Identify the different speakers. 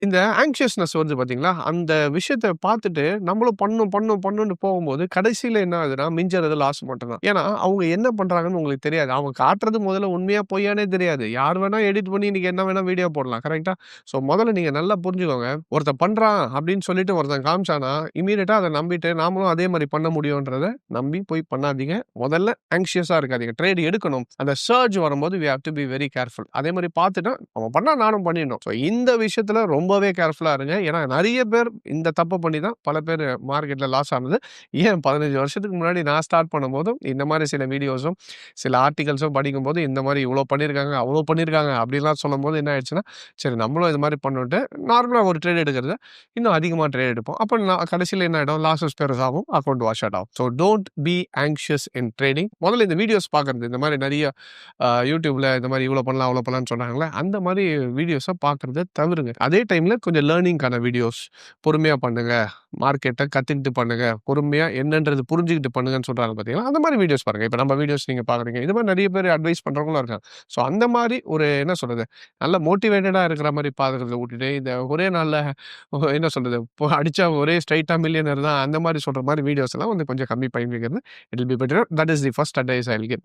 Speaker 1: இந்த ஆங்ஷியஸ்னஸ் வருது பார்த்தீங்களா? அந்த விஷயத்த பார்த்துட்டு நம்மளும் பண்ணணும்னு போகும்போது, கடைசில என்ன ஆகுதுன்னா, மிஞ்சறது லாஸ் மட்டும் தான். ஏன்னா, அவங்க என்ன பண்றாங்கன்னு உங்களுக்கு தெரியாது. அவங்க காட்டுறது முதல்ல உண்மையா, பொய்யான்னே தெரியாது. யார் வேணா எடிட் பண்ணி இன்னைக்கு என்ன வேணா வீடியோ போடலாம். கரெக்ட்டா? ஸோ, முதல்ல நீங்க நல்லா புரிஞ்சுக்கோங்க. ஒருத்தன் பண்றான் அப்படின்னு சொல்லிட்டு ஒருத்தன் காமிச்சானா, இம்மீடியட்டா அத நம்பிட்டு நாமளும் அதே மாரி பண்ண முடியும்ன்றத நம்பி போய் பண்ணாதீங்க. முதல்ல ஆங்ஷியஸா இருக்காதீங்க. ட்ரேட் எடுக்கணும். அந்த சர்ஜ் வரும்போது we have to be very careful. அதே மாரி பார்த்துட்டா, அவன் பண்ணா நானும் பண்ணிடணும். ஸோ, இந்த விஷயத்துல ரொம்பவே கேர்ஃபுல்லா இருங்க. ஏன்னா நெறைய பேர் இந்த தப்ப பண்ணி தான் பல பேர் மார்க்கெட்ல லாஸ் ஆனது. ஏன் 15 வருஷத்துக்கு முன்னாடி நான் ஸ்டார்ட் பண்ணும்போதும், இந்த மாரி சில வீடியோஸும், சில ஆர்டிகிள்ஸும் படிக்கும்போது, இந்த மாரி இவ்ளோ பண்ணியிருக்காங்க, அவ்ளோ பண்ணியிருக்காங்க அப்படின்லாம் சொல்லும்போது என்ன ஆயிடுச்சுன்னா, சரி நம்மளும் இது மாரி பண்ணுன்ட்டு நார்மலா ஒரு ட்ரேட் எடுக்கிறத இன்னும் அதிகமா ட்ரேட் எடுப்போம். அப்ப நான் கடைசில என்ன ஆயிடும், லாஸஸ் பெருசாகும், அக்கவுண்ட் வாஷ் அவுட் ஆகும். So don't be anxious in trading. முதல்ல இந்த வீடியோஸ் பார்க்கறது, இந்த மாரி நெறைய YouTubeல இந்த மாரி இவ்ளோ பண்ணலாம், அவ்ளோ பண்ணலாம்னு சொன்னாங்கல்ல, அந்த மாரி வீடியோஸ பார்க்கறத தவிருங்க. அதே டைம்ல கொஞ்சம் லேர்னிங்க்கான வீடியோஸ் பொறுமையா பண்ணுங்க. மார்க்கெட்ட கத்துக்கிட்டு பண்ணுங்க. பொறுமையா என்னன்றது புரிஞ்சுகிட்டு பண்ணுங்கன்னு சொல்றாங்க பார்த்தீங்களா, அந்த மாரி வீடியோஸ் பாருங்க. இப்ப நம்ம வீடியோஸ் நீங்க பார்க்குறீங்க. இது மாரி நெறைய பேர் அட்வைஸ் பண்றவங்களும் இருக்காங்க. ஸோ அந்த மாரி ஒரு என்ன சொல்றது, நல்ல மோட்டிவேட்டடா இருக்கிற மாரி பார்க்கறத விட்டுட்டு, இந்த ஒரே நாள்ல என்ன சொல்றது, அடிச்சா ஒரே ஸ்ட்ரெய்ட்டா மில்லியனர் தான் அந்த மாரி சொல்ற மாரி வீடியோஸ் எல்லாம் வந்து கொஞ்சம் கம்மி பண்ணிக்கிறது. It will be better. That is the first advice I will give.